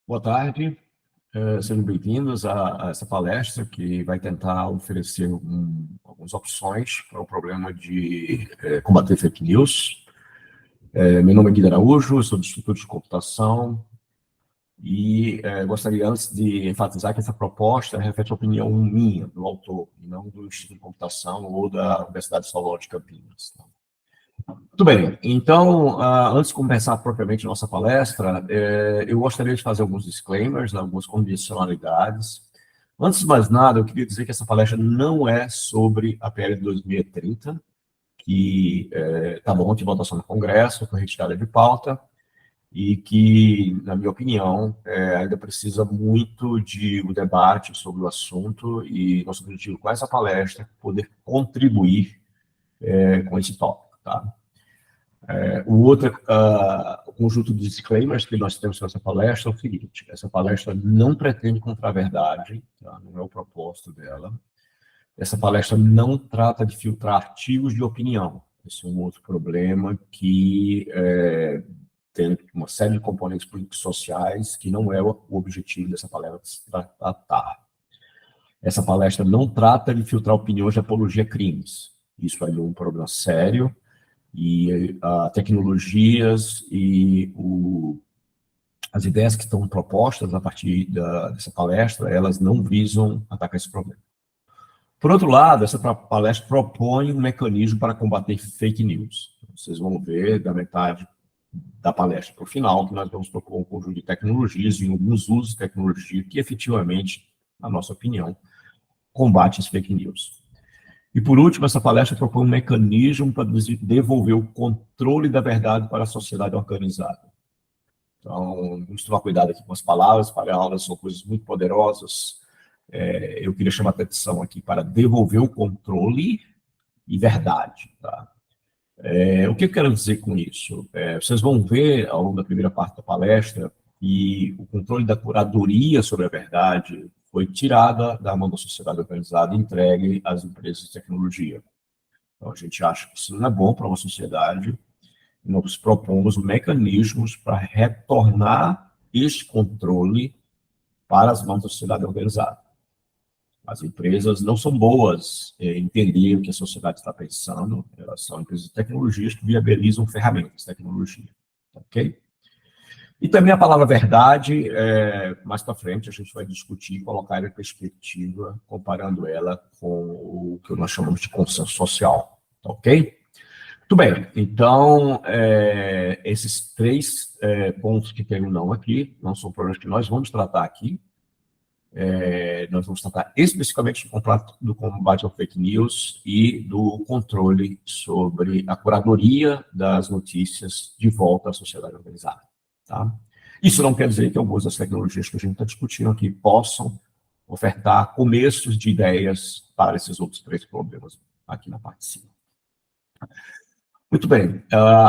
Boa tarde, sejam bem-vindos a essa palestra que vai tentar oferecer algumas opções para o problema de combater fake news. Meu nome é Guilherme Araújo, eu sou do Instituto de Computação e gostaria, antes de enfatizar que essa proposta reflete a opinião minha, do autor, e não do Instituto de Computação ou da Universidade Estadual de Campinas. Muito bem, então, antes de começar propriamente a nossa palestra, eu gostaria de fazer alguns disclaimers, algumas condicionalidades. Antes de mais nada, eu queria dizer que essa palestra não é sobre a PL de 2030, que está bom de votação no Congresso, foi retirada de pauta, e que, na minha opinião, ainda precisa muito de um debate sobre o assunto, e nosso objetivo com essa palestra é poder contribuir com esse tópico, tá? O outro conjunto de disclaimers que nós temos nessa palestra é o seguinte: essa palestra não pretende encontrar a verdade, tá? Não é o propósito dela. Essa palestra não trata de filtrar artigos de opinião. Esse é um outro problema que tem uma série de componentes políticos sociais que não é o objetivo dessa palestra tratar. Essa palestra não trata de filtrar opiniões de apologia a crimes. Isso é um problema sério. E tecnologias e as ideias que estão propostas a partir dessa palestra, elas não visam atacar esse problema. Por outro lado, essa palestra propõe um mecanismo para combater fake news. Vocês vão ver da metade da palestra para o final que nós vamos propor um conjunto de tecnologias e alguns usos de tecnologia que efetivamente, na nossa opinião, combate as fake news. E, por último, essa palestra propõe um mecanismo para devolver o controle da verdade para a sociedade organizada. Então, vamos tomar cuidado aqui com as palavras, palavras são coisas muito poderosas. Eu queria chamar a atenção aqui para devolver o controle e verdade. Tá? O que eu quero dizer com isso? Vocês vão ver, ao longo da primeira parte da palestra, que o controle da curadoria sobre a verdade foi tirada da mão da sociedade organizada e entregue às empresas de tecnologia. Então, a gente acha que isso não é bom para uma sociedade, e nós propomos mecanismos para retornar este controle para as mãos da sociedade organizada. As empresas não são boas em entender o que a sociedade está pensando, elas são empresas de tecnologias que viabilizam ferramentas de tecnologia. Ok? E também a palavra verdade, mais para frente a gente vai discutir e colocar ela em perspectiva, comparando ela com o que nós chamamos de consenso social, ok? Muito bem, então, esses três pontos que tem o não aqui, não são problemas que nós vamos tratar aqui. Nós vamos tratar especificamente do combate ao fake news e do controle sobre a curadoria das notícias de volta à sociedade organizada. Tá? Isso não quer dizer que algumas das tecnologias que a gente está discutindo aqui possam ofertar começos de ideias para esses outros três problemas aqui na parte de cima. Muito bem,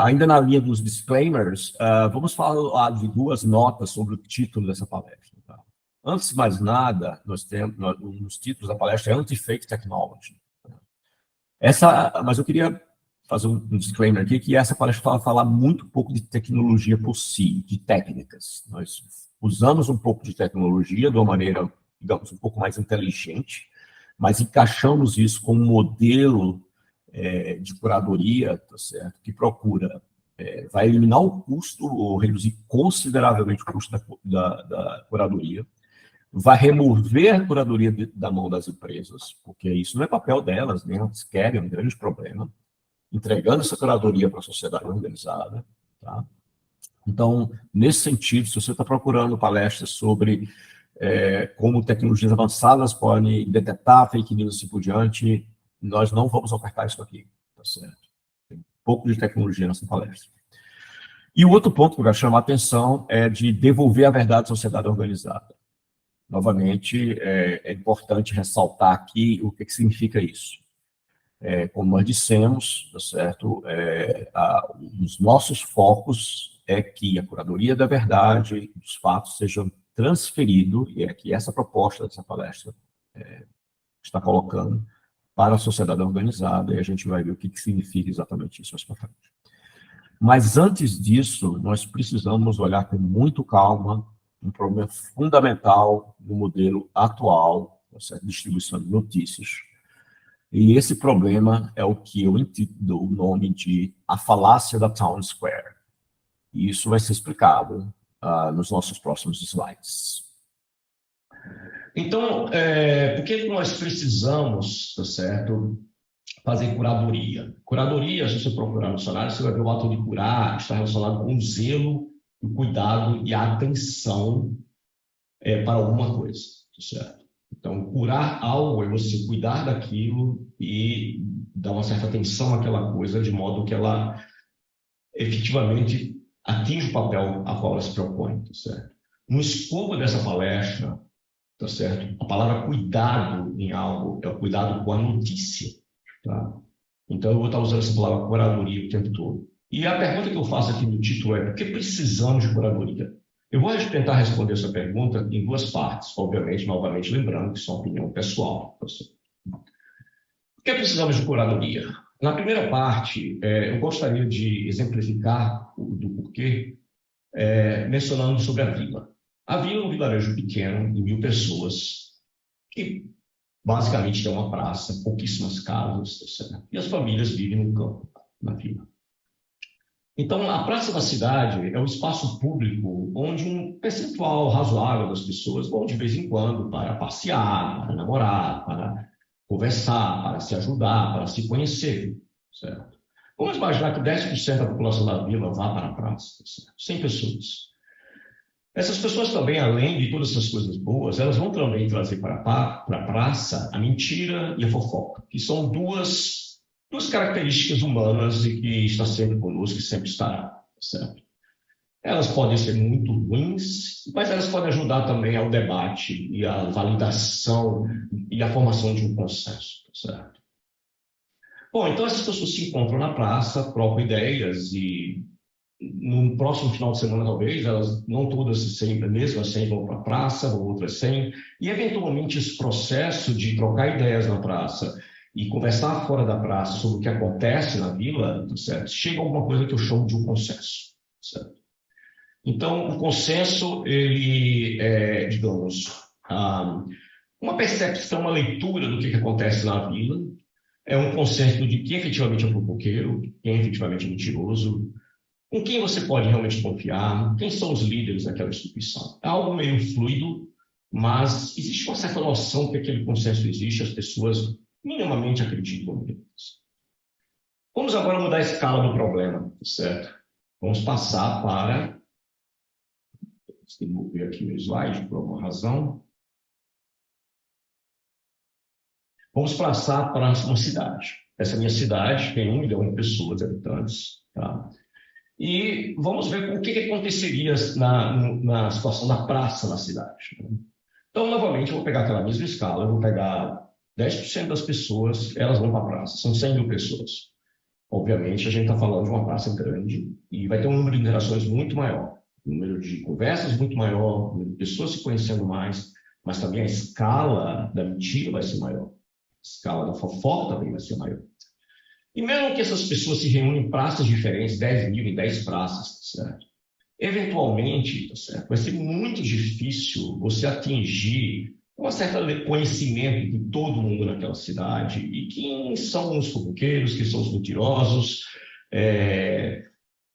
ainda na linha dos disclaimers, vamos falar de duas notas sobre o título dessa palestra. Tá? Antes de mais nada, nós temos, nos títulos da palestra, é Anti-Fake Technology. Mas eu queria fazer um disclaimer aqui, que essa palestra vai falar muito pouco de tecnologia por si, de técnicas. Nós usamos um pouco de tecnologia de uma maneira, digamos, um pouco mais inteligente, mas encaixamos isso com um modelo de curadoria, tá certo? Que procura, vai eliminar o custo ou reduzir consideravelmente o custo da curadoria, vai remover a curadoria da mão das empresas, porque isso não é papel delas, né? Elas querem, é um grande problema, entregando essa curadoria para a sociedade organizada. Tá? Então, nesse sentido, se você está procurando palestras sobre como tecnologias avançadas podem detectar fake news e assim por diante, nós não vamos ofertar isso aqui, tá certo? Tem pouco de tecnologia nessa palestra. E o outro ponto que eu quero chamar a atenção é de devolver a verdade à sociedade organizada. Novamente, é importante ressaltar aqui o que significa isso. Como nós dissemos, tá certo? Os nossos focos é que a curadoria da verdade, dos fatos, sejam transferidos, e é que essa proposta dessa palestra está colocando para a sociedade organizada, e a gente vai ver o que significa exatamente isso mais para frente. Mas antes disso, nós precisamos olhar com muito calma um problema fundamental no modelo atual, de distribuição de notícias. E esse problema é o que eu dou o nome de a falácia da Town Square. E isso vai ser explicado nos nossos próximos slides. Então, por que nós precisamos, tá certo, fazer curadoria? Curadoria, se você procurar no dicionário, você vai ver o ato de curar está relacionado com o zelo, o cuidado e a atenção para alguma coisa, tá certo? Então, curar algo é você cuidar daquilo e dar uma certa atenção àquela coisa, de modo que ela efetivamente atinja o papel a qual ela se propõe, tá certo? No escopo dessa palestra, tá certo? A palavra cuidado em algo é o cuidado com a notícia, tá? Então, eu vou estar usando essa palavra curadoria o tempo todo. E a pergunta que eu faço aqui no título é: por que precisamos de curadoria? Eu vou tentar responder essa pergunta em duas partes, obviamente, novamente lembrando que isso é uma opinião pessoal. Tá certo? Por que precisamos de curadoria? Na primeira parte, eu gostaria de exemplificar do porquê, mencionando sobre a vila. A vila é um vilarejo pequeno, de 1.000 pessoas, que basicamente tem uma praça, pouquíssimas casas, etc. E as famílias vivem no campo, na vila. Então, a praça da cidade é um espaço público onde um percentual razoável das pessoas vão de vez em quando para passear, para namorar, para conversar, para se ajudar, para se conhecer, certo? Vamos imaginar que 10% da população da vila vá para a praça, certo? 100 pessoas. Essas pessoas também, além de todas essas coisas boas, elas vão também trazer para a praça a mentira e a fofoca, que são duas características humanas e que está sempre conosco e sempre estará, certo? Elas podem ser muito ruins, mas elas podem ajudar também ao debate e à validação e à formação de um consenso, certo? Bom, então essas pessoas se encontram na praça, trocam ideias e no próximo final de semana, talvez, elas não todas sempre, mesmo assim, vão para a praça, outras sem, e eventualmente esse processo de trocar ideias na praça e conversar fora da praça sobre o que acontece na vila, certo? Chega a alguma coisa que eu chamo de um consenso, certo? Então, o consenso, ele é, digamos, uma percepção, uma leitura do que acontece na vila, é um consenso de quem efetivamente é fofoqueiro, quem efetivamente é mentiroso, com quem você pode realmente confiar, quem são os líderes daquela instituição. É algo meio fluido, mas existe uma certa noção que aquele consenso existe, as pessoas minimamente acreditam neles. Vamos agora mudar a escala do problema, certo? Vamos passar para... Vou ver aqui o slide, por alguma razão. Vamos passar para uma cidade. Essa minha cidade tem 1 milhão de pessoas, habitantes, tá? E vamos ver o que aconteceria na situação da praça na cidade. Então, novamente, eu vou pegar aquela mesma escala, eu vou pegar 10% das pessoas, elas vão para a praça, são 100 mil pessoas. Obviamente, a gente está falando de uma praça grande e vai ter um número de interações muito maior, um número de conversas muito maior, um número de pessoas se conhecendo mais, mas também a escala da mentira vai ser maior, a escala da fofoca também vai ser maior. E mesmo que essas pessoas se reúnem em praças diferentes, 10 mil em 10 praças, certo? Eventualmente, certo? Vai ser muito difícil você atingir um certo conhecimento de todo mundo naquela cidade e quem são os fofoqueiros, quem são os mentirosos,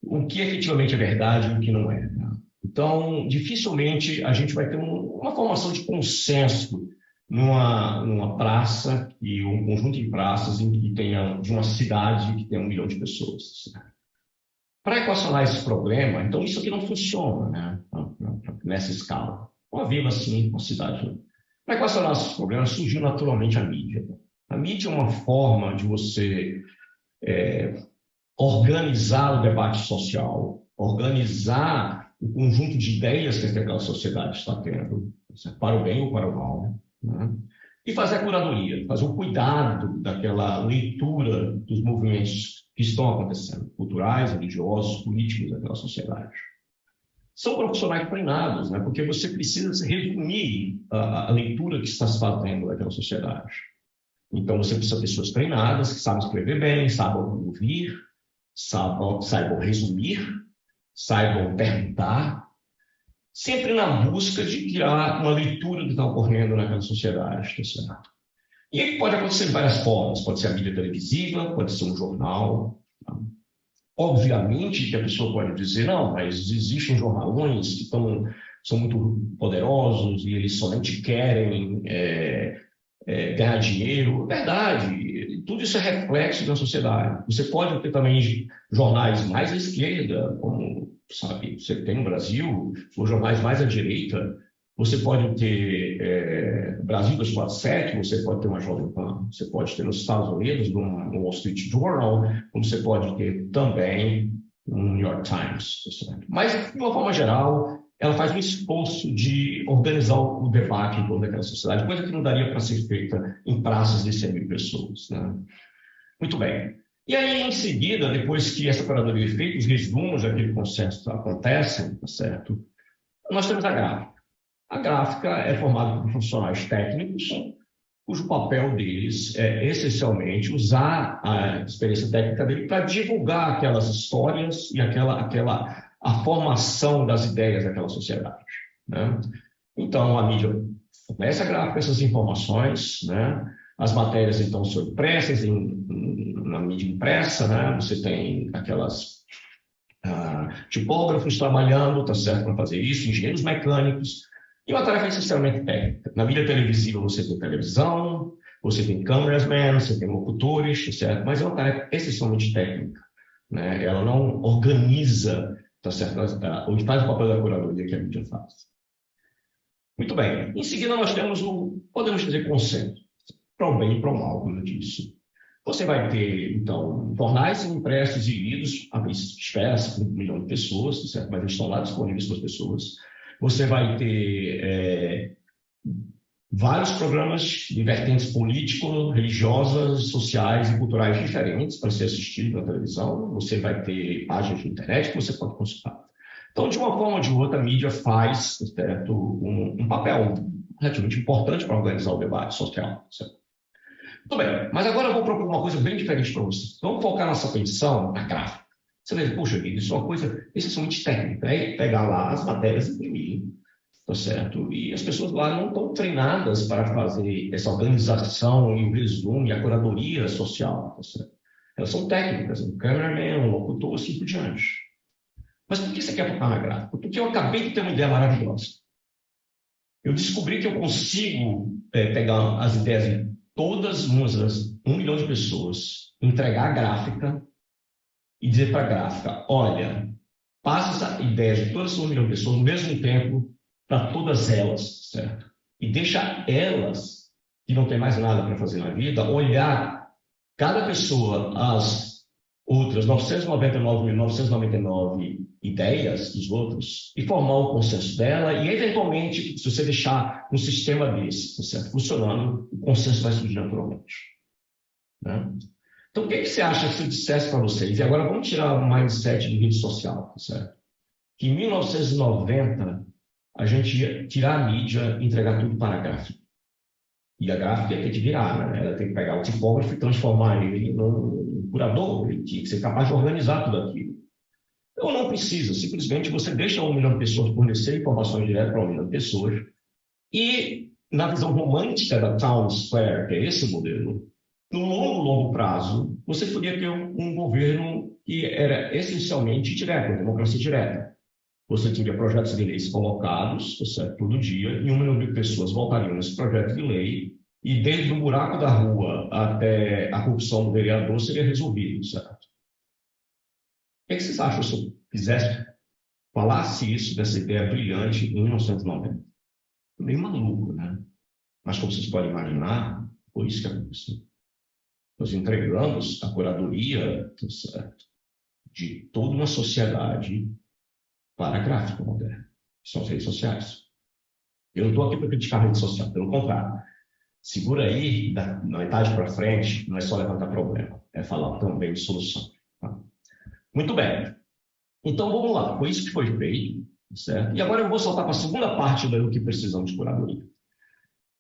o que efetivamente é verdade e o que não é. Né? Então, dificilmente a gente vai ter uma formação de consenso numa praça e um conjunto de praças em que tenha, de uma cidade que tenha 1 milhão de pessoas. Certo? Para equacionar esse problema, então isso aqui não funciona, né? Nessa escala. Uma vila assim, uma cidade não. Para equacionar esses problemas, surgiu naturalmente a mídia. A mídia é uma forma de você organizar o debate social, organizar o conjunto de ideias que aquela sociedade está tendo, para o bem ou para o mal, né? E fazer a curadoria, fazer o cuidado daquela leitura dos movimentos que estão acontecendo, culturais, religiosos, políticos daquela sociedade. São profissionais treinados, né? Porque você precisa resumir a leitura que está se fazendo daquela sociedade. Então, você precisa de pessoas treinadas, que sabem escrever bem, saibam ouvir, saibam resumir, saibam perguntar, sempre na busca de criar uma leitura do que está ocorrendo naquela sociedade, tá certo? E aí pode acontecer de várias formas, pode ser a mídia televisiva, pode ser um jornal. Tá? Obviamente que a pessoa pode dizer, não, mas existem jornalões que são muito poderosos e eles somente querem ganhar dinheiro. Verdade, tudo isso é reflexo da sociedade. Você pode ter também jornais mais à esquerda, como, sabe, você tem no Brasil, os jornais mais à direita. Você pode ter Brasil 247, você pode ter uma Jovem Pan, você pode ter nos Estados Unidos um Wall Street Journal, como você pode ter também um New York Times. Mas, de uma forma geral, ela faz um esforço de organizar o debate em torno daquela sociedade, coisa que não daria para ser feita em praças de 100 mil pessoas. Né? Muito bem. E aí, em seguida, depois que essa curadoria é feita, os resumos daquele consenso acontecem, tá certo? Nós temos a gráfica. A gráfica é formada por profissionais técnicos, cujo papel deles é essencialmente usar a experiência técnica dele para divulgar aquelas histórias e a formação das ideias daquela sociedade. Né? Então, a mídia fornece a gráfica essas informações, né? As matérias, então, são impressas na mídia impressa, né? Você tem aquelas tipógrafos trabalhando, tá certo, para fazer isso, engenheiros mecânicos, e uma tarefa essencialmente técnica. Na mídia televisiva você tem televisão, você tem cameramen, você tem locutores, tá certo? Mas é uma tarefa essencialmente técnica. Né? Ela não organiza, tá certo? Ou faz o papel da curadoria que a mídia faz. Muito bem. Em seguida nós temos podemos dizer, consenso, para o bem e para o mal, como eu disse. Você vai ter, então, jornais impressos e lidos, espera-se por 1 milhão de pessoas, tá certo? Mas eles estão lá disponíveis para as pessoas. Você vai ter vários programas de vertentes políticos, religiosas, sociais e culturais diferentes para ser assistido na televisão. Você vai ter páginas de internet que você pode consultar. Então, de uma forma ou de outra, a mídia faz, certo, um papel relativamente importante para organizar o debate social. Certo? Muito bem, mas agora eu vou propor uma coisa bem diferente para vocês. Vamos focar nossa atenção na gráfica. Você vai dizer, poxa vida, isso é uma coisa essencialmente técnica, é pegar lá as matérias e imprimir, tá certo? E as pessoas lá não estão treinadas para fazer essa organização e o resumo e a curadoria social, tá certo? Elas são técnicas, um cameraman, um locutor, assim por diante. Mas por que você quer focar na gráfica? Porque eu acabei de ter uma ideia maravilhosa. Eu descobri que eu consigo pegar as ideias de todas 1 milhão de pessoas, entregar a gráfica e dizer para a gráfica, olha, passa essa ideia de todas as 1 milhão de pessoas ao mesmo tempo para todas elas, certo? E deixa elas, que não tem mais nada para fazer na vida, olhar cada pessoa, as outras 999.999 ideias dos outros e formar o consenso dela e, eventualmente, se você deixar um sistema desse, tá certo? Funcionando, o consenso vai surgir naturalmente. Né? Então, o que você acha que se eu dissesse para vocês? E agora vamos tirar o mindset de rede social, tá certo? Que em 1990 a gente ia tirar a mídia e entregar tudo para a gráfica. E a gráfica ia ter que virar, né? Ela tem que pegar o tipógrafo e transformar ele num curador, ele tinha que ser capaz de organizar tudo aquilo. Então não precisa, simplesmente você deixa 1 milhão de pessoas fornecer informações direto para 1 milhão de pessoas e, na visão romântica da Town Square, que é esse modelo, no longo prazo, você poderia ter um governo que era essencialmente direto, democracia direta. Você tinha projetos de leis colocados, certo, todo dia, e 1 milhão de pessoas votariam nesse projeto de lei, e desde o buraco da rua até a corrupção do vereador seria resolvido, certo? O que vocês acham se eu falasse isso, dessa ideia brilhante, em 1990? Meio maluco, né? Mas como vocês podem imaginar, foi isso que aconteceu. Nós entregamos a curadoria, certo, de toda uma sociedade para a gráfica moderna, que são as redes sociais. Eu não estou aqui para criticar a rede social, pelo contrário. Segura aí, da metade para frente, não é só levantar problema, é falar também de solução. Tá? Muito bem. Então, vamos lá. Foi isso que foi feito, certo? E agora eu vou saltar para a segunda parte do que precisamos de curadoria.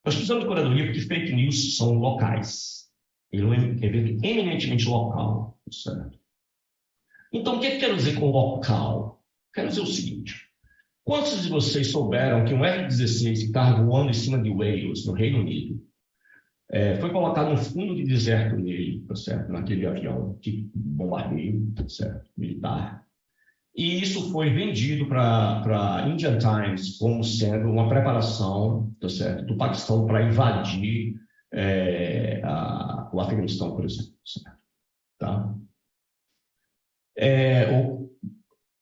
Nós precisamos de curadoria porque fake news são locais. Ele é um evento eminentemente local, certo? Então, o que eu quero dizer com local? Quero dizer o seguinte. Quantos de vocês souberam que um F-16 que estava voando em cima de Wales, no Reino Unido, foi colocado um fundo de deserto nele, tá certo? Naquele avião de bombardeio, tá certo? Militar. E isso foi vendido para Indian Times como sendo uma preparação, tá certo? Do Paquistão para invadir o Afeganistão, por exemplo. Certo? Tá?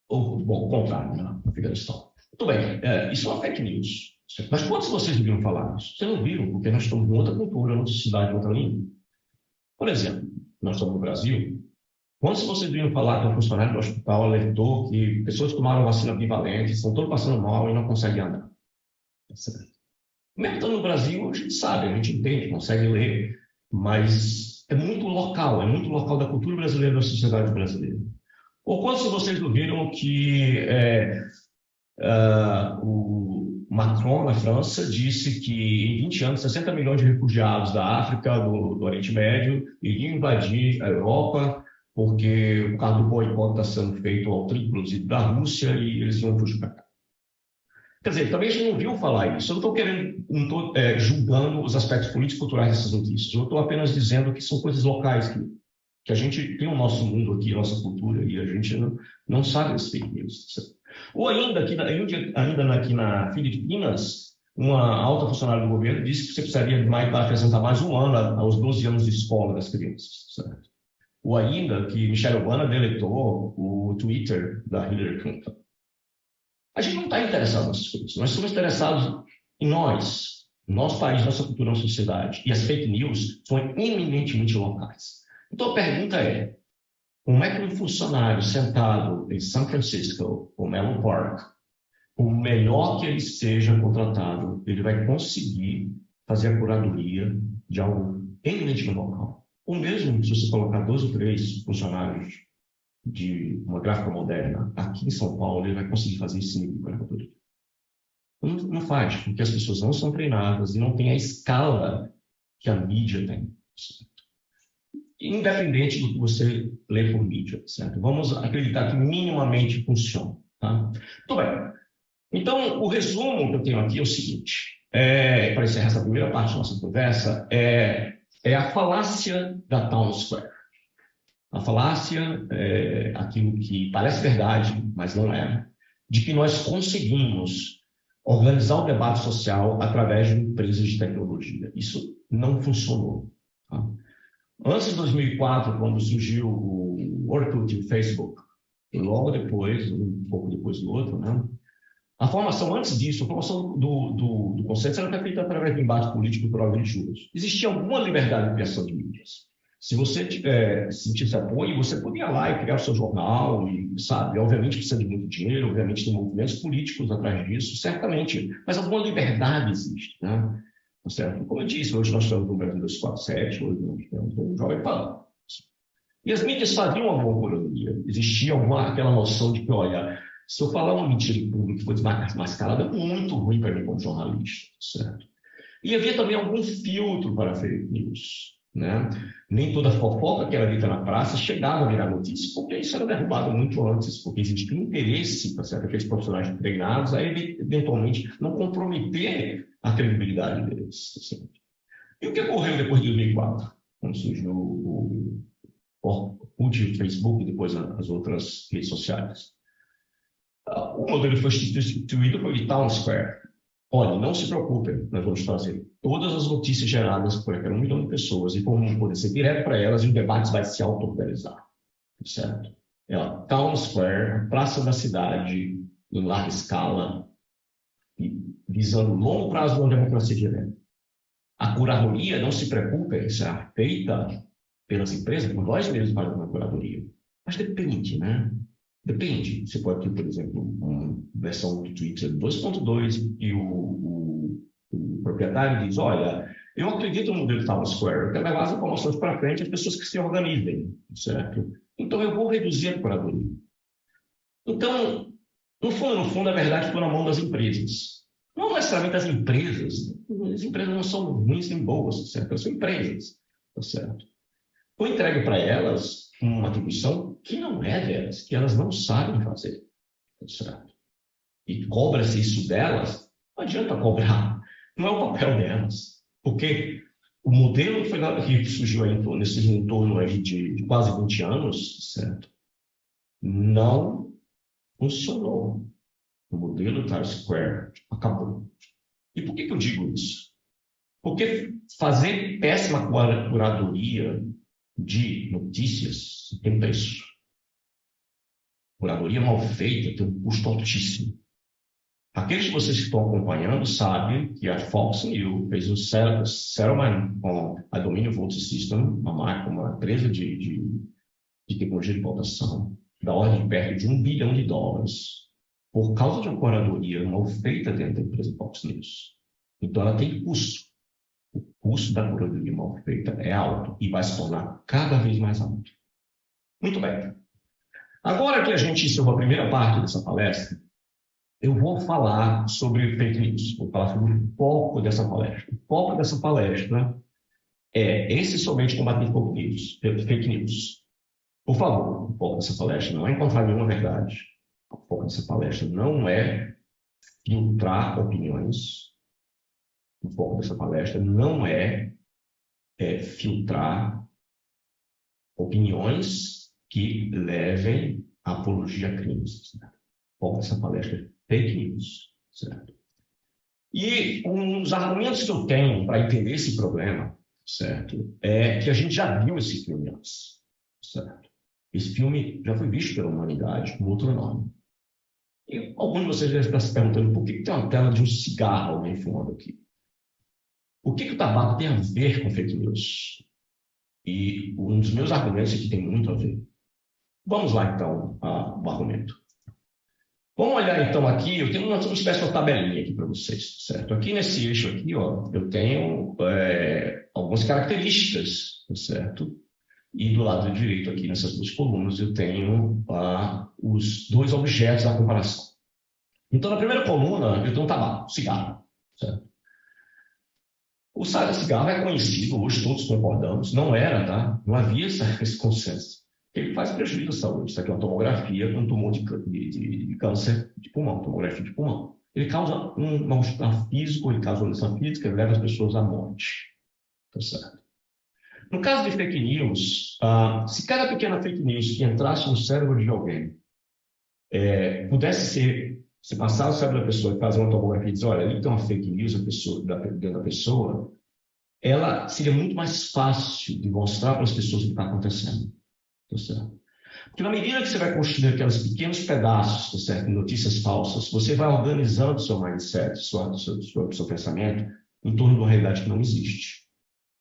Bom, o contrário, né? Afeganistão. Muito bem, isso é uma fake news. Certo? Mas quantos de vocês viram falar isso? Vocês não viram, porque nós estamos em outra cultura, outra sociedade, outra língua. Por exemplo, nós estamos no Brasil. Quantos de vocês viram falar que um funcionário do hospital alertou que pessoas que tomaram vacina bivalente estão todos passando mal e não conseguem andar? Certo? Mesmo estando no Brasil, a gente sabe, a gente entende, consegue ler, mas é muito local da cultura brasileira, da sociedade brasileira. Ou quantos de vocês ouviram que o Macron, na França, disse que em 20 anos, 60 milhões de refugiados da África, do Oriente Médio, iriam invadir a Europa, porque o caso do boicote está sendo feito ao trigo produzido da Rússia e eles iam fugir para cá. Quer dizer, também a gente não viu falar isso. Eu não estou julgando os aspectos políticos e culturais dessas notícias. Eu estou apenas dizendo que são coisas locais, que a gente tem o nosso mundo aqui, a nossa cultura, e a gente não sabe as fake news. Ou ainda aqui na Filipinas, uma alta funcionária do governo disse que você precisaria acrescentar mais um ano aos 12 anos de escola das crianças. Certo? Ou ainda que Michelle Obama deletou o Twitter da Hillary Clinton. A gente não está interessado nessas coisas. Nós estamos interessados em nós, nosso país, nossa cultura, nossa sociedade. E as fake news são eminentemente locais. Então a pergunta é, como é que um funcionário sentado em São Francisco ou Menlo Park, por melhor que ele seja contratado, ele vai conseguir fazer a curadoria de algo eminentemente local? Ou mesmo se você colocar 2 ou 3 funcionários de uma gráfica moderna aqui em São Paulo, ele vai conseguir fazer esse nível de curadoria. Não faz, porque as pessoas não são treinadas e não têm a escala que a mídia tem. Independente do que você lê por mídia, certo? Vamos acreditar que minimamente funciona. Tá? Muito bem. Então, o resumo que eu tenho aqui é o seguinte, para encerrar essa primeira parte da nossa conversa, é a falácia da Town Square. A falácia é aquilo que parece verdade, mas não é, de que nós conseguimos organizar o debate social através de empresas de tecnologia. Isso não funcionou. Tá? Antes de 2004, quando surgiu o Orkut e o Facebook, e logo depois, um pouco depois do outro, né? A formação antes disso, a formação do conceito era feita através do embate político e cultural religioso. Existia alguma liberdade de criação de mídias. Se você sentisse apoio, você podia ir lá e criar o seu jornal, e, sabe, obviamente precisa de muito dinheiro, obviamente tem movimentos políticos atrás disso, certamente, mas alguma liberdade existe, né? Certo? Como eu disse, hoje nós estamos no Brasil 247, hoje nós temos um Jovem Pan. E as mídias faziam alguma curadoria. Existia aquela noção de que, olha, se eu falar uma mentira em público que foi desmascarada, é muito ruim para mim como jornalista, certo? E havia também algum filtro para fake news, né? Nem toda fofoca que era dita na praça chegava a virar notícia, porque isso era derrubado muito antes, porque existia um interesse para aqueles profissionais treinados a eventualmente não comprometer a credibilidade deles. Certo? E o que ocorreu depois de 2004, quando surgiu o Orkut, o Facebook e depois as outras redes sociais? O modelo foi substituído pelo Town Square. Olha, não se preocupem, nós vamos trazer todas as notícias geradas por aquele 1 milhão de pessoas e vamos poder ser direto para elas e o debate vai se auto-organizar. Certo? É a Town Square, praça da cidade, em larga escala, visando longo prazo de uma democracia direta. A curadoria, não se preocupem, será feita pelas empresas, por nós mesmos fazemos uma curadoria. Mas depende, né? Depende. Você pode ter, por exemplo, uma versão do Twitter 2.2 e o proprietário diz, olha, eu acredito no modelo Town Square, eu quero levar as informações para frente as pessoas que se organizem, certo? Então eu vou reduzir a curadoria. Então, no fundo, a verdade ficou na mão das empresas. Não necessariamente das empresas. As empresas não são ruins nem boas, certo? Elas são empresas, tá certo? Foi entregue para elas uma atribuição que não é delas, que elas não sabem fazer, certo? e cobra-se isso delas, não adianta cobrar. Não é o papel delas. Porque o modelo que surgiu aí nesse entorno aí de quase 20 anos, certo? Não funcionou. O modelo Times Square acabou. E por que eu digo isso? Porque fazer péssima curadoria de notícias tem preço. Curadoria mal feita tem um custo altíssimo. Aqueles de vocês que estão acompanhando sabem que a Fox News fez um settlement com a Dominion Voting System, uma empresa de tecnologia de votação, da ordem de perto de $1 bilhão, por causa de uma curadoria mal feita dentro da empresa Fox News. Então, ela tem custo. O custo da curadoria mal feita é alto e vai se tornar cada vez mais alto. Muito bem. Agora que a gente encerrou a primeira parte dessa palestra, eu vou falar sobre fake news. Vou falar sobre o foco dessa palestra. O foco dessa palestra é essencialmente combater fake news. Por favor, o foco dessa palestra não é encontrar nenhuma verdade. O foco dessa palestra não é filtrar opiniões. O foco dessa palestra não é filtrar opiniões que levem à apologia a crimes. Certo? O foco dessa palestra é fake news. Certo? E um dos argumentos que eu tenho para entender esse problema, certo, é que a gente já viu esse filme antes. Certo? Esse filme já foi visto pela humanidade com outro nome. E alguns de vocês já estão se perguntando por que tem uma tela de um cigarro alguém fumando aqui. O que o tabaco tem a ver com fake news? E um dos meus argumentos aqui tem muito a ver. Vamos lá, então, ao argumento. Vamos olhar, então, aqui. Eu tenho uma espécie de tabelinha aqui para vocês, certo? Aqui nesse eixo aqui, ó, eu tenho algumas características, certo? E do lado direito, aqui nessas duas colunas, eu tenho os dois objetos da comparação. Então, na primeira coluna, eu tenho um tabaco, cigarro, certo? O cigarro é conhecido, hoje todos concordamos, não era, tá? Não havia esse consenso. Ele faz prejuízo à saúde. Isso aqui é uma tomografia com um tumor de câncer de pulmão, tomografia de pulmão. Ele causa um mal-estar físico, ele causa uma doença física, ele leva as pessoas à morte. Tá certo? No caso de fake news, se cada pequena fake news que entrasse no cérebro de alguém pudesse ser, se passar o cérebro da pessoa e fazer uma tomografia e dizer, olha, ali tem uma fake news dentro da pessoa, ela seria muito mais fácil de mostrar para as pessoas o que está acontecendo. Tá certo? Porque na medida que você vai construindo aqueles pequenos pedaços, tá certo, de notícias falsas, você vai organizando seu mindset, seu pensamento em torno de uma realidade que não existe.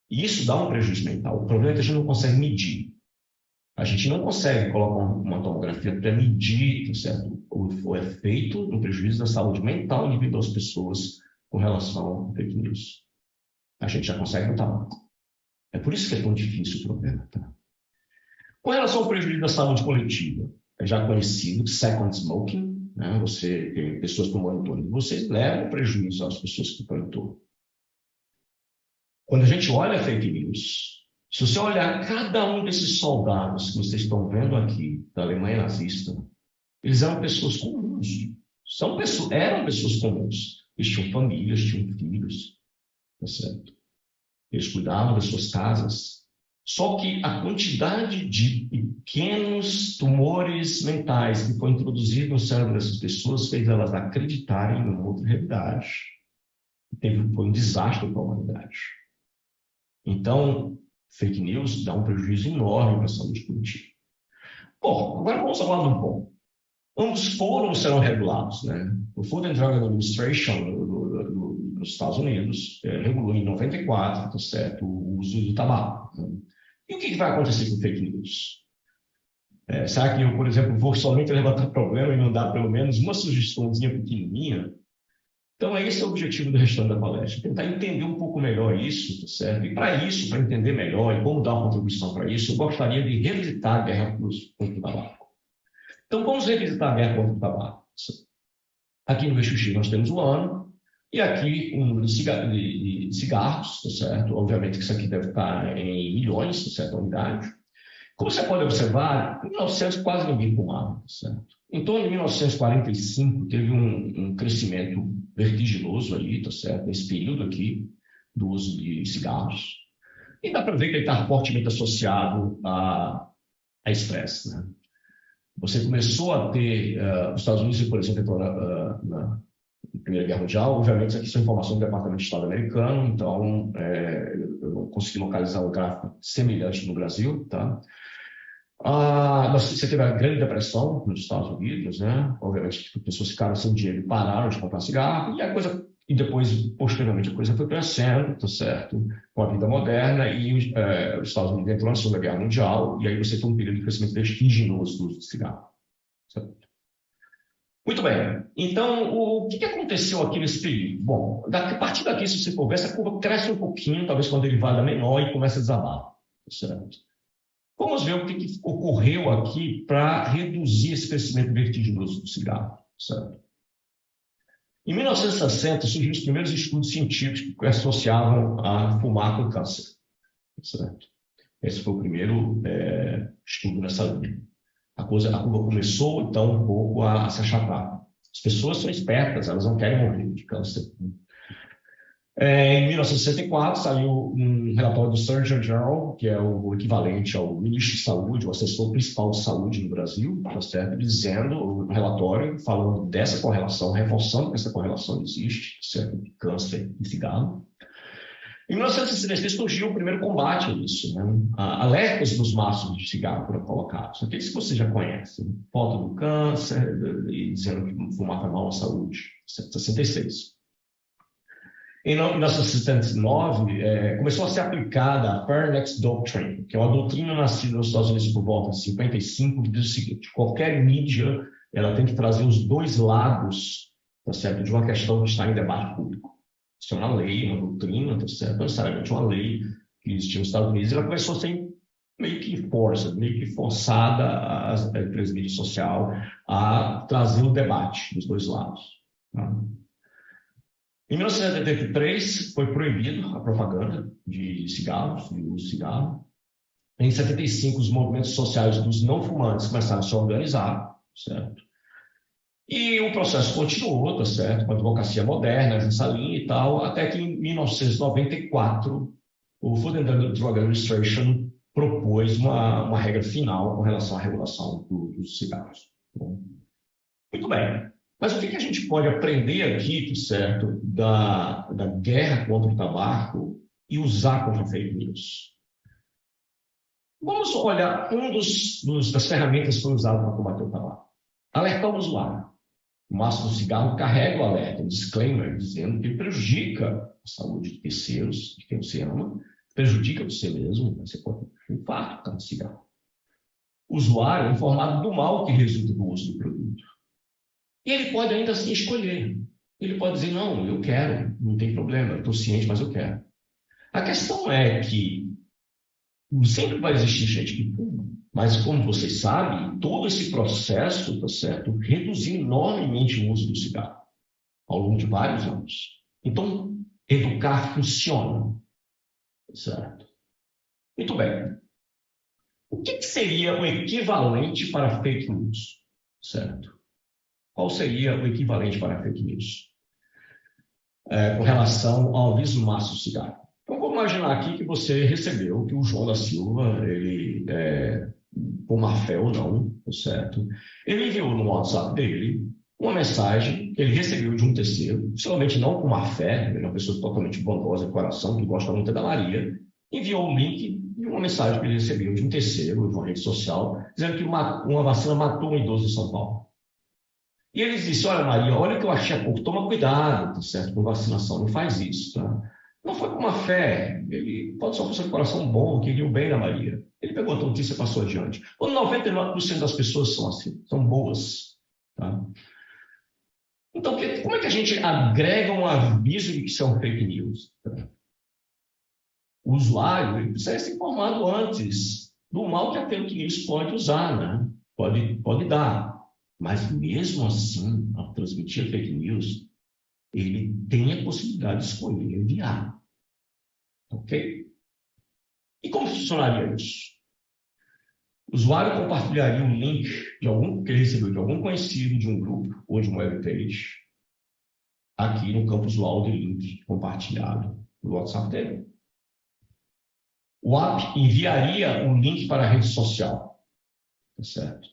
E isso dá um prejuízo mental. O problema é que a gente não consegue medir. A gente não consegue colocar uma tomografia para medir, tá certo, o efeito no prejuízo da saúde mental individual das pessoas com relação a fake news. A gente já consegue no tabaco. É por isso que é tão difícil o problema. Tá? Com relação ao prejuízo da saúde coletiva, é já conhecido, second smoking, né? Você tem pessoas fumando em torno de vocês, leva prejuízo às pessoas que estão em torno. Quando a gente olha fake news, se você olhar cada um desses soldados que vocês estão vendo aqui, da Alemanha nazista, eles eram pessoas comuns. Eram pessoas comuns. Eles tinham famílias, tinham filhos, tá certo? Eles cuidavam das suas casas. Só que a quantidade de pequenos tumores mentais que foi introduzido no cérebro dessas pessoas fez elas acreditarem em uma outra realidade. Foi um desastre para a humanidade. Então, fake news dá um prejuízo enorme para a saúde coletiva. Bom, agora vamos falar de um ponto. Ambos fóruns serão regulados, né? O Food and Drug Administration dos Estados Unidos regulou em 94, tá certo, o uso do tabaco. Né? E o que vai acontecer com fake news? Será que eu, por exemplo, vou somente levantar problema e não dar pelo menos uma sugestãozinha pequenininha? Então, esse é o objetivo do restante da palestra, tentar entender um pouco melhor isso, tá certo? E para isso, para entender melhor e como dar uma contribuição para isso, eu gostaria de revisitar a guerra contra o tabaco. Então, vamos revisitar a guerra contra o tabaco. Aqui no eixo X nós temos o ano, e aqui um número de cigarros, tá certo? Obviamente que isso aqui deve estar em milhões, tá certo? A unidade. Como você pode observar, em 1900 quase ninguém fumava, tá certo? Em torno de 1945, teve um crescimento vertiginoso aí, tá certo? Nesse período aqui do uso de cigarros. E dá para ver que ele está fortemente associado a estresse, né? Você começou a ter, os Estados Unidos, por exemplo, na Primeira Guerra Mundial, obviamente, isso aqui são informações do Departamento de Estado americano, então eu não consegui localizar um gráfico semelhante no Brasil, tá? Você teve a Grande Depressão nos Estados Unidos, né? Obviamente, as pessoas ficaram sem dinheiro e pararam de comprar cigarro, e depois, posteriormente, a coisa foi crescendo, tá certo? Com a vida moderna, e os Estados Unidos entrou na Segunda Guerra Mundial, e aí você tem um período de crescimento vertiginoso do uso de cigarro, certo? Muito bem. Então, o que aconteceu aqui nesse período? Bom, a partir daqui, se você for ver, essa curva cresce um pouquinho, talvez com uma derivada menor, e começa a desabar, tá certo? Vamos ver o que ocorreu aqui para reduzir esse crescimento vertiginoso do cigarro, certo? Em 1960, surgiram os primeiros estudos científicos que associavam a fumar com câncer, certo? Esse foi o primeiro estudo nessa linha. A curva começou, então, um pouco a se achatar. As pessoas são espertas, elas não querem morrer de câncer. Em 1964, saiu um relatório do Surgeon General, que é o equivalente ao ministro de Saúde, o assessor principal de saúde no Brasil, tá certo? Dizendo, um relatório falando dessa correlação, reforçando que essa correlação existe, certo? De câncer e cigarro. Em 1966 surgiu o primeiro combate a isso, né? Alertas dos maços de cigarro foram colocados. Aqueles que você já conhece, foto do câncer e dizendo que fumar faz mal à saúde. 66. Em 1969, começou a ser aplicada a Fairness Doctrine, que é uma doutrina nascida nos Estados Unidos por volta de 55, que diz o seguinte: qualquer mídia ela tem que trazer os dois lados, tá certo, de uma questão que está em debate público. Isso é uma lei, uma doutrina, tá certo? Não necessariamente uma lei que existia nos Estados Unidos. Ela começou a ser meio que forçada a empresa de mídia social a trazer o debate dos dois lados. Tá? Em 1973, foi proibido a propaganda de cigarros, de uso de cigarro. Em 75, os movimentos sociais dos não fumantes começaram a se organizar, certo? E o processo continuou, tá certo? Com a advocacia moderna, essa linha e tal, até que em 1994, o Food and Drug Administration propôs uma regra final com relação à regulação dos cigarros. Bom, muito bem. Mas o que a gente pode aprender aqui, certo, da guerra contra o tabaco e usar contra fake news? Vamos olhar das ferramentas que foi usado para combater o tabaco. Alertar o usuário. O maço do cigarro carrega o alerta, um disclaimer, dizendo que ele prejudica a saúde de terceiros, de quem você ama, prejudica você mesmo, você pode ter um infarto por causa do cigarro. O usuário é informado do mal que resulta do uso do produto. E ele pode ainda assim escolher. Ele pode dizer, não, eu quero, não tem problema, eu estou ciente, mas eu quero. A questão é que sempre vai existir gente que fuma, mas como vocês sabem, todo esse processo, tá certo, reduziu enormemente o uso do cigarro ao longo de vários anos. Então, educar funciona, certo? Muito bem. O que seria o equivalente para fake news, certo? Qual seria o equivalente para fake news com relação ao aviso maço do cigarro? Então, vamos imaginar aqui que você recebeu que o João da Silva, ele, por má fé ou não, certo? Ele enviou no WhatsApp dele uma mensagem que ele recebeu de um terceiro, possivelmente não com má fé, ele é uma pessoa totalmente bondosa de coração, que gosta muito da Maria, enviou um link de uma mensagem que ele recebeu de um terceiro, de uma rede social, dizendo que uma vacina matou um idoso em São Paulo. E ele disse, olha Maria, olha o que eu achei há pouco, toma cuidado, tá certo, com vacinação, não faz isso, tá? Não foi com má fé, ele pode ser uma pessoa de coração bom, que viu bem na Maria. Ele pegou a notícia e passou adiante. 99% das pessoas são assim, são boas, tá? Então, como é que a gente agrega um aviso de que isso é um fake news? O usuário ele precisa ser informado antes do mal que a fake news pode usar, né? Pode dar. Mas mesmo assim, ao transmitir a fake news, ele tem a possibilidade de escolher enviar. Ok? E como funcionaria isso? O usuário compartilharia um link que ele recebeu de algum conhecido de um grupo ou de uma webpage aqui no campo usual de link compartilhado no WhatsApp dele. O app enviaria um link para a rede social, tá certo?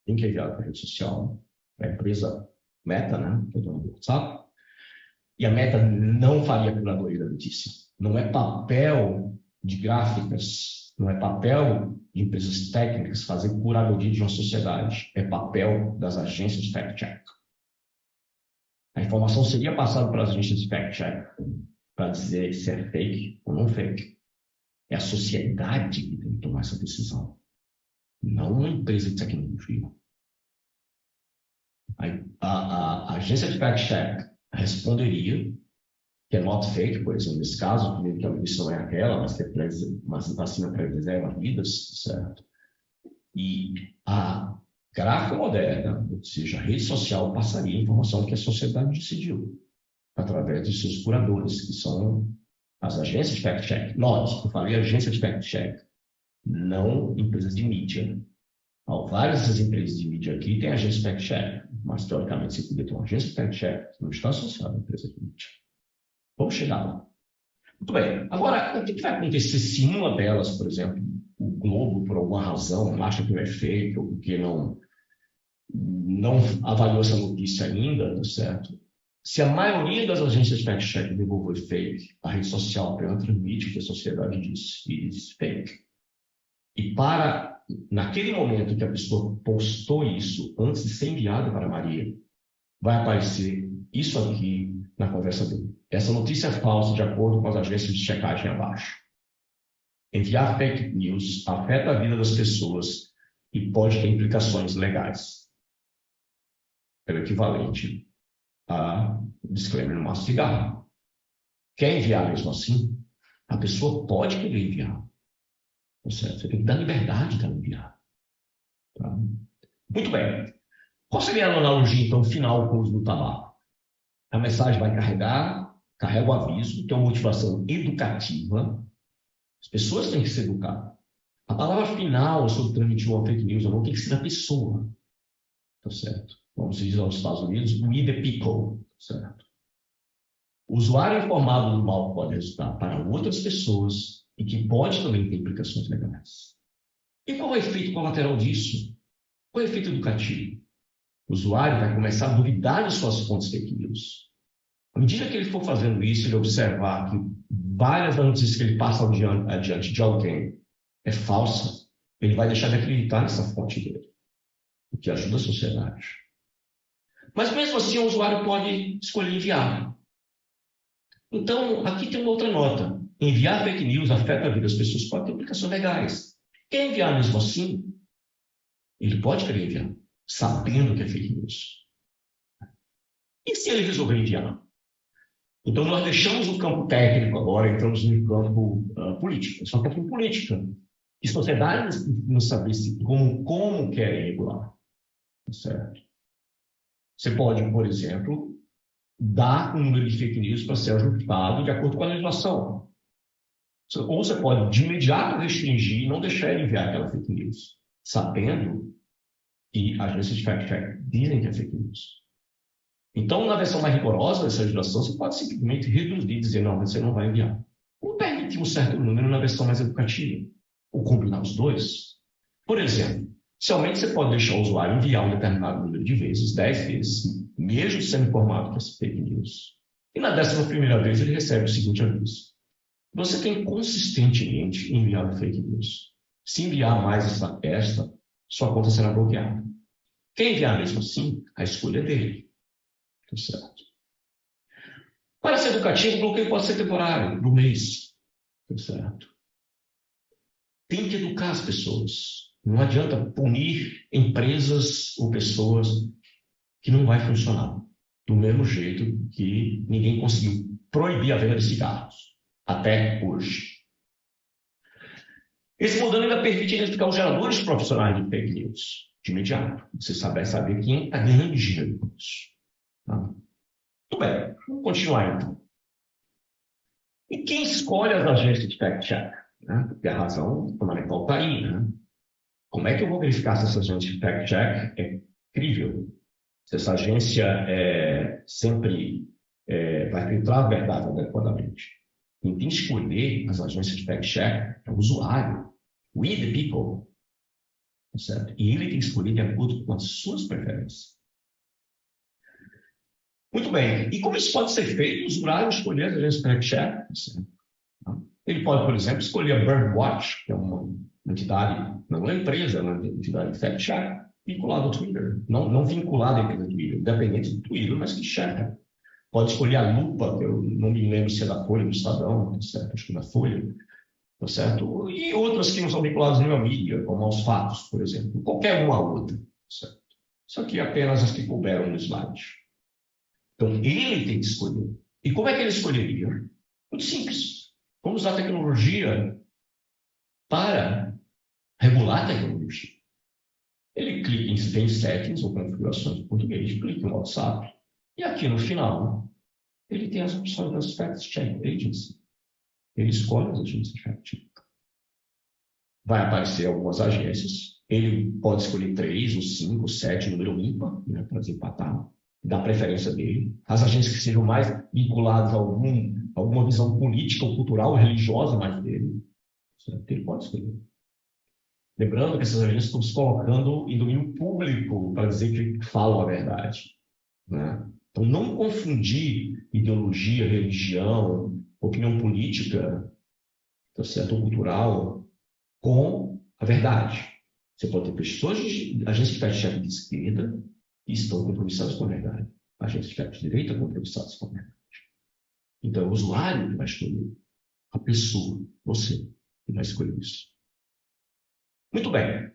Link enviado para a rede social, para a empresa Meta, né? Que é dona do WhatsApp. E a Meta não faria a curadoria da notícia. Não é papel de gráficas, não é papel de empresas técnicas fazer curadoria de uma sociedade. É papel das agências de fact-check. A informação seria passada para as agências de fact-check para dizer se é fake ou não fake. É a sociedade que tem que tomar essa decisão, não uma empresa de tecnologia. A agência de fact-check responderia que é not fake, por exemplo, nesse caso, que a notícia não é aquela, mas que a vacina preserva vidas, certo? E a gráfica moderna, ou seja, a rede social, passaria a informação que a sociedade decidiu, através de seus curadores, que são as agências de fact-check. Note, eu falei agência de fact-check, não empresas de mídia. Várias dessas empresas de mídia aqui têm agência de fact-check, mas teoricamente você poderia ter uma agência de fact-check, não está associada a empresa de mídia. Vamos chegar lá. Muito bem. Agora, o que vai acontecer se uma delas, por exemplo, o Globo, por alguma razão, acha que não é fake, ou porque não avaliou essa notícia ainda, tá certo? Se a maioria das agências de fact-check devolver fake, a rede social apenas transmite o que a sociedade diz fake. E naquele momento que a pessoa postou isso, antes de ser enviado para a Maria, vai aparecer isso aqui na conversa dele. Essa notícia é falsa de acordo com as agências de checagem abaixo. Enviar fake news afeta a vida das pessoas e pode ter implicações legais. É o equivalente a disclaimer no maço de cigarro. Quer enviar mesmo assim? A pessoa pode querer enviar. Tá certo? Você tem que dar liberdade de enviar. Tá? Muito bem. Qual seria a analogia, então, final com o uso do tabaco? A mensagem vai carrega o aviso, tem uma motivação educativa. As pessoas têm que se educar. A palavra final sobre transmitir uma fake news ou não tem que ser da pessoa. Tá certo? Como se diz nos Estados Unidos, we the people. Certo? O usuário informado do mal pode resultar para outras pessoas e que pode também ter implicações legais. E qual é o efeito colateral disso? Qual é o efeito educativo? O usuário vai começar a duvidar de suas fontes fake news. À medida que ele for fazendo isso, ele observar que várias das notícias que ele passa adiante de alguém é falsa, ele vai deixar de acreditar nessa fonte dele, o que ajuda a sociedade. Mas mesmo assim, o usuário pode escolher enviar. Então, aqui tem uma outra nota. Enviar fake news afeta a vida das pessoas, pode ter implicações legais. Quer enviar mesmo assim? Ele pode querer enviar, sabendo que é fake news. E se ele resolver enviar? Então, nós deixamos o campo técnico agora, entramos no campo político. Só que aqui em política. E sociedade não sabe como querem regular. Certo? Você pode, por exemplo, dar um número de fake news para ser ajustado de acordo com a legislação. Ou você pode, de imediato, restringir e não deixar ele enviar aquela fake news, sabendo que as agências de fact-check dizem que é fake news. Então, na versão mais rigorosa dessa legislação, você pode simplesmente reduzir e dizer, não, você não vai enviar. Ou permitir um certo número na versão mais educativa. Ou combinar os dois. Por exemplo, inicialmente você pode deixar o usuário enviar um determinado número de vezes, 10 vezes, mesmo sendo informado que é fake news. E na 11ª vez ele recebe o seguinte aviso. Você tem consistentemente enviado fake news. Se enviar mais esta, sua conta será bloqueada. Quem enviar mesmo assim, a escolha é dele. Tá certo? Para ser educativo, o bloqueio pode ser temporário, do mês. Tá certo? Tem que educar as pessoas. Não adianta punir empresas ou pessoas que não vai funcionar. Do mesmo jeito que ninguém conseguiu proibir a venda de cigarros. Até hoje. Esse modelo ainda permite identificar os geradores profissionais de fake news de imediato. Você saber quem está ganhando dinheiro com isso. Tá? Muito bem, vamos continuar então. E quem escolhe as agências de fact-check? Né? Porque a razão fundamental está aí. Né? Como é que eu vou verificar se essa agência de fact-check é crível? Se essa agência sempre vai filtrar a verdade adequadamente? Quem tem que escolher as agências de fact-check é o usuário. We the people. Certo? E ele tem que escolher de acordo com as suas preferências. Muito bem. E como isso pode ser feito? O usuário escolher as agências de fact-check. Ele pode, por exemplo, escolher a Birdwatch, que é uma entidade, não é uma empresa, é uma entidade de fact-check, vinculada ao Twitter. Não vinculada à empresa do Twitter, independente do Twitter, mas que checa. Pode escolher a Lupa, que eu não me lembro se é da Folha ou do Estadão, certo? Acho que é da Folha, tá certo? E outras que não são vinculadas à mídia, como aos fatos, por exemplo. Qualquer uma outra, certo? Isso aqui é apenas as que couberam no slide. Então, ele tem que escolher. E como é que ele escolheria? Muito simples. Vamos usar a tecnologia para regular a tecnologia. Ele clica em settings ou configurações em português, clica em WhatsApp, e aqui no final, ele tem as opções das fact-check agencies. Ele escolhe as agências de fact-check. Vai aparecer algumas agências. Ele pode escolher 3, ou 5, ou 7, número ímpar, né, para desempatar, da preferência dele. As agências que sejam mais vinculadas a alguma visão política, ou cultural, ou religiosa mais dele. Certo? Ele pode escolher. Lembrando que essas agências estão se colocando em domínio público para dizer que falam a verdade. Né? Então, não confundir ideologia, religião, opinião política, tá certo, ou cultural, com a verdade. Você pode ter pessoas de agências de fact-check de esquerda que estão compromissadas com a verdade. Agências de fact de direita compromissadas com a verdade. Então, é o usuário que vai escolher. A pessoa, você, que vai escolher isso. Muito bem.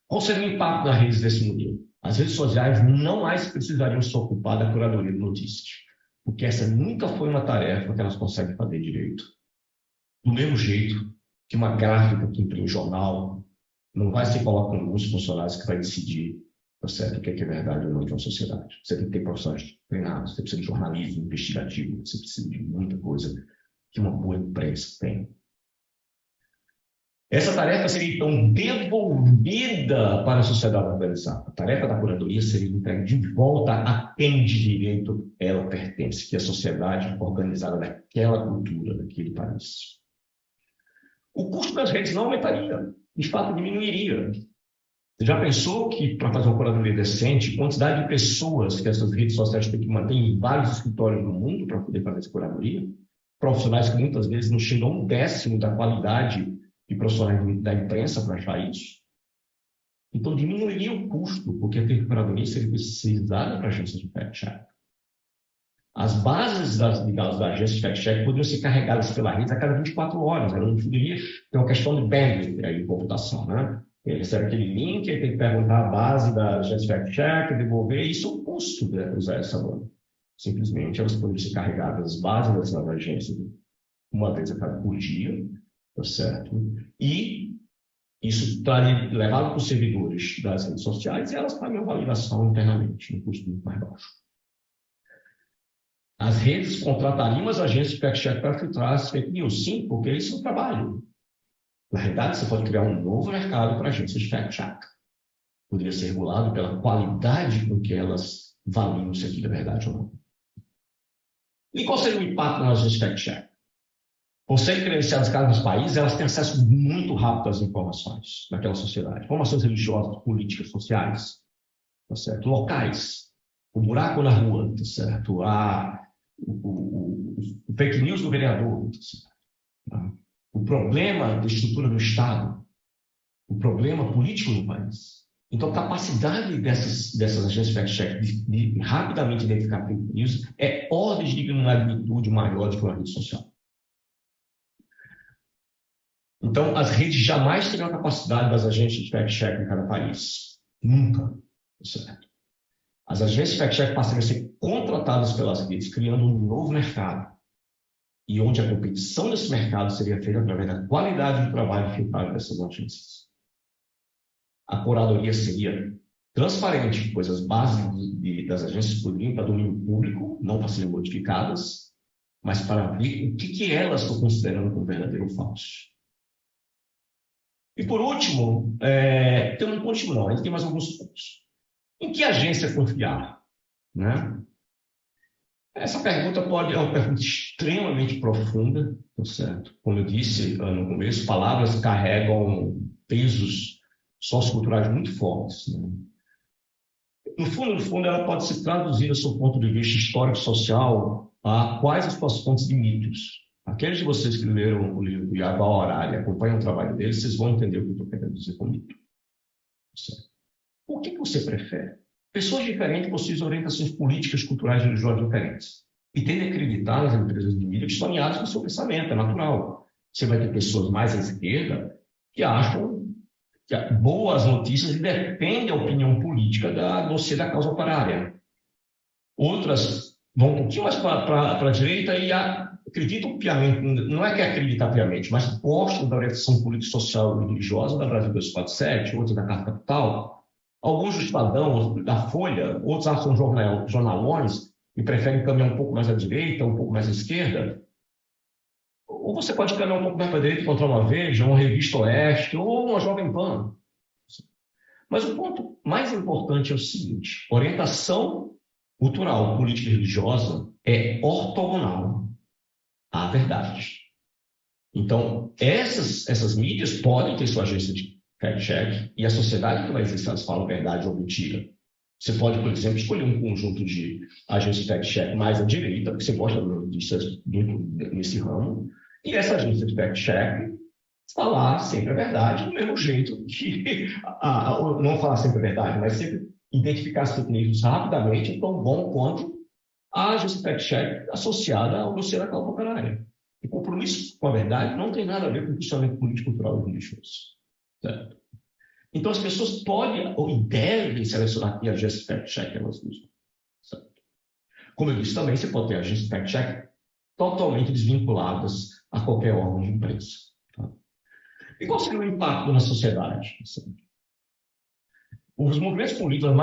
Qual seria o impacto das redes desse modelo? As redes sociais não mais precisariam se ocupar da curadoria de notícias, porque essa nunca foi uma tarefa que elas conseguem fazer direito. Do mesmo jeito que uma gráfica que imprime um jornal não vai se colocar com alguns funcionários que vai decidir, tá certo, o que é verdade ou não de uma sociedade. Você tem que ter profissionais treinados, você precisa de jornalismo investigativo, você precisa de muita coisa que uma boa imprensa tem. Essa tarefa seria, então, devolvida para a sociedade organizada. A tarefa da curadoria seria entregue de volta a quem de direito ela pertence, que é a sociedade organizada daquela cultura, daquele país. O custo das redes não aumentaria, de fato diminuiria. Você já pensou que, para fazer uma curadoria decente, a quantidade de pessoas que essas redes sociais têm que manter em vários escritórios do mundo para poder fazer essa curadoria? Profissionais que muitas vezes não chegam a 1/10 da qualidade de profissionais da imprensa para achar isso. Então, diminuiria o custo, porque a curadoria seria precisada para agências de fact-check. As bases das agências de fact-check poderiam ser carregadas pela rede a cada 24 horas. Ela não poderia ter uma questão de bandwidth aí, de computação, né? Ele recebe aquele link, ele tem que perguntar a base da agência de fact-check, devolver. Isso é um custo de usar essa banda. Simplesmente, elas poderiam ser carregadas, as bases dessas agências, uma vez a cada por dia, tá certo? E isso estaria levado para os servidores das redes sociais e elas fariam validação internamente, um custo muito mais baixo. As redes contratariam as agências de fact-check para filtrar as fake news. Sim, porque isso é um trabalho. Na realidade, você pode criar um novo mercado para agências de fact-check. Poderia ser regulado pela qualidade com que elas validam se aquilo é verdade ou não. E qual seria o impacto nas agências de fact-check? Por serem credenciadas em cada um dos países, elas têm acesso muito rápido às informações daquela sociedade. Informações religiosas, políticas, sociais, tá certo? Locais. O buraco na rua, tá certo? O fake news do vereador, tá certo? Tá? O problema da estrutura do Estado, o problema político no país. Então, a capacidade dessas agências de fact-check de rapidamente identificar fake news é ordem de magnitude maior do que uma rede social. Então, as redes jamais teriam a capacidade das agências de fact-check em cada país. Nunca. Certo? As agências de fact-check passam a ser contratadas pelas redes, criando um novo mercado. E onde a competição nesse mercado seria feita através da qualidade do trabalho filtrado dessas agências. A curadoria seria transparente, pois as bases das agências poderiam ir para domínio público, não para serem modificadas, mas para ver o que elas estão considerando como verdadeiro ou falso. E por último, tem um último não, ainda tem mais alguns pontos. Em que agência confiar? Né? Essa pergunta é uma pergunta extremamente profunda, tá certo? Como eu disse no começo, palavras carregam pesos socioculturais muito fortes. Né? No fundo, ela pode se traduzir, do seu ponto de vista histórico-social, a quais as fontes de mitos. Aqueles de vocês que leram o livro do Yuval Harari, acompanham o trabalho dele, vocês vão entender o que eu estou querendo dizer com mito. Certo? O que você prefere? Pessoas diferentes possuem orientações políticas, culturais e religiosas diferentes. E tendem a acreditar nas empresas de mídia que estão alinhadas com o seu pensamento, é natural. Você vai ter pessoas mais à esquerda que acham que boas notícias e defendem a opinião política da causa operária. Outras vão um pouquinho mais para a direita e acreditam piamente, não é que acreditar piamente, mas gostam da orientação política, social e religiosa da Brasil 247, outros da Carta Capital, alguns do Estadão, outros da Folha, outros são jornalões e preferem caminhar um pouco mais à direita, um pouco mais à esquerda. Ou você pode caminhar um pouco mais para a direita e encontrar uma Veja, uma Revista Oeste ou uma Jovem Pan. Mas o ponto mais importante é o seguinte: orientação cultural, política e religiosa é ortogonal à verdade. Então, essas mídias podem ter sua agência de fact-check e a sociedade que vai dizer se elas falam verdade ou mentira. Você pode, por exemplo, escolher um conjunto de agências de fact-check mais à direita, porque você gosta de notícias nesse ramo, e essa agência de fact-check falar sempre a verdade do mesmo jeito que... não falar sempre a verdade, mas sempre identificar as fake news rapidamente, tão bom quanto a agência de fact-check associada ao dossiê da causa operária. E compromisso com a verdade não tem nada a ver com o funcionamento político, cultural e religioso. Certo? Então, as pessoas podem ou devem selecionar que agência de fact-check elas usam. Certo? Como eu disse também, você pode ter agências de fact-check totalmente desvinculadas a qualquer órgão de imprensa. Tá? E qual seria o impacto na sociedade? Os movimentos políticos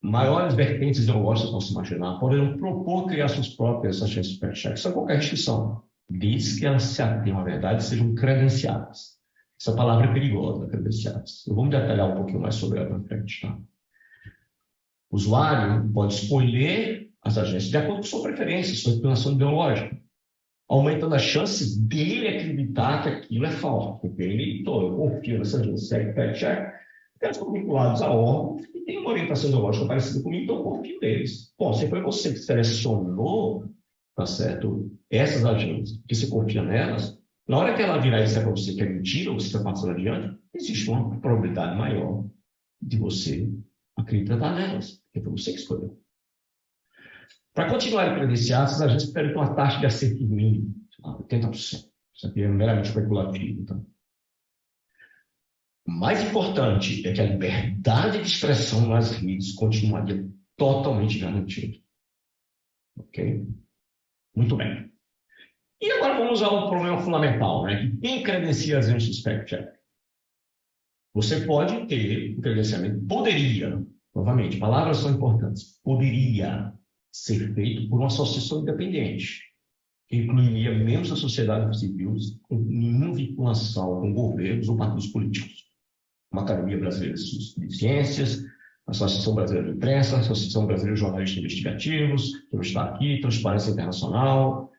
maiores vertentes ideológicas que posso imaginar poderão propor criar suas próprias agências de fact-check sem qualquer restrição, desde que elas se atenham à verdade e sejam credenciadas. Essa palavra é perigosa, credenciadas. Eu vou me detalhar um pouquinho mais sobre ela na frente. Tá? O usuário pode escolher as agências de acordo com sua preferência, sua inclinação ideológica, aumentando as chances dele acreditar que aquilo é falso, porque eu confio nessa agência de fact-check, eles estão vinculados a órgãos que têm uma orientação ideológica parecida comigo, então eu confio neles. Bom, se foi você que selecionou, tá certo, essas agências, que você confia nelas, na hora que ela virar e disser para você que é mentira, ou você está passando adiante, existe uma probabilidade maior de você acreditar nelas, porque foi você que escolheu. Para continuar credenciadas, essas agências pedem uma taxa de acerto mínimo, 80%. Isso aqui é meramente especulativo. Tá? O mais importante é que a liberdade de expressão nas redes continuaria totalmente garantida. Ok? Muito bem. E agora vamos ao problema fundamental, né? Quem credencia as agências de fact-check? Você pode ter o credenciamento, poderia, novamente, palavras são importantes, poderia ser feito por uma associação independente, que incluiria membros da sociedade civil com nenhuma vinculação com governos ou partidos políticos. Uma Academia Brasileira de Ciências, a Associação Brasileira de Imprensa, a Associação Brasileira de Jornalistas Investigativos, que está aqui, Transparência Internacional,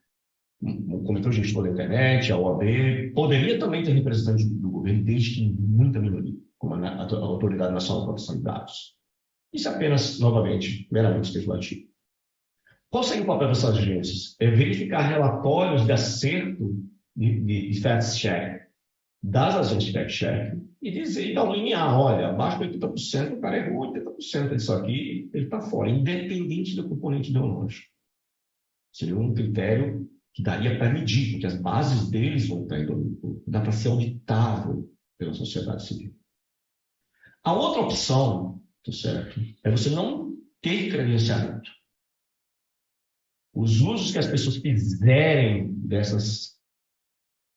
o Comitê de Gestor da Internet, a OAB, poderia também ter representantes do governo, desde que muita minoria, como a Autoridade Nacional de Proteção de Dados. Isso é apenas, novamente, meramente especulativo. Qual seria o papel dessas agências? É verificar relatórios de acerto de fact-check das agências de fact-check e dizer, e dar um linear, olha, abaixo de 80%, o cara errou 80% disso aqui, ele está fora, independente do componente ideológico. Seria um critério que daria para medir, porque as bases deles vão estar dá para ser auditável pela sociedade civil. A outra opção, tá certo, é você não ter credenciamento. Os usos que as pessoas fizerem dessas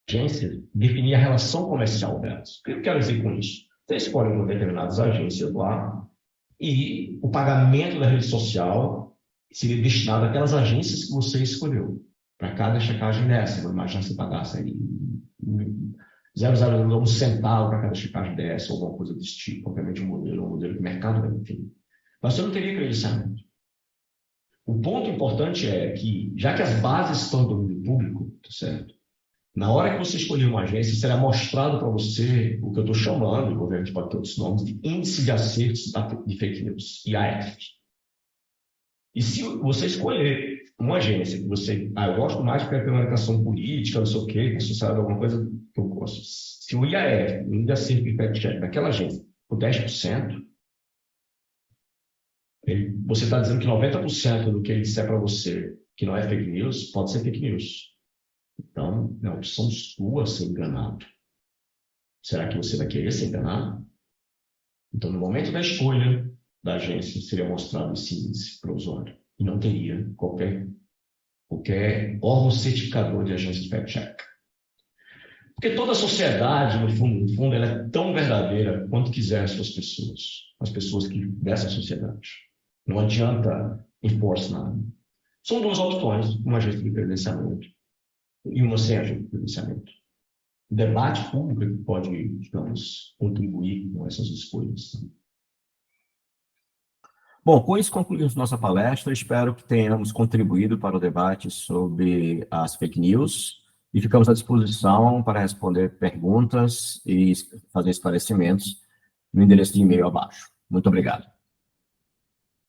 agências definir a relação comercial delas. O que eu quero dizer com isso? Você escolhe uma determinadas agências lá e o pagamento da rede social seria destinado àquelas agências que você escolheu. Para cada checagem dessa, vou imaginar se você pagasse aí 0,01 centavo para cada checagem dessa, ou alguma coisa desse tipo, obviamente um modelo de mercado, enfim. Mas você não teria credenciamento. O ponto importante é que, já que as bases estão em domínio público, tá certo? Na hora que você escolher uma agência, será mostrado para você o que eu estou chamando, e obviamente pode ter outros nomes, de índice de acertos de fake news, IAF. E se você escolher uma agência que você, eu gosto mais porque tem uma orientação política, não sei o quê, associada a alguma coisa que eu gosto. Se o IAF, o índice de acerto de fact check daquela agência, for 10%, você está dizendo que 90% do que ele disser para você que não é fake news, pode ser fake news. Então, é uma opção sua ser enganado. Será que você vai querer ser enganado? Então, no momento da escolha da agência, seria mostrado esse índice para o usuário. E não teria qualquer órgão certificador de agência de fact-check. Porque toda a sociedade, no fundo, ela é tão verdadeira quanto quiser as pessoas dessa sociedade. Não adianta enforce nada. São duas opções, uma agência de credenciamento e uma sem agência de credenciamento. O debate público pode, digamos, contribuir com essas escolhas. Bom, com isso concluímos nossa palestra. Espero que tenhamos contribuído para o debate sobre as fake news e ficamos à disposição para responder perguntas e fazer esclarecimentos no endereço de e-mail abaixo. Muito obrigado.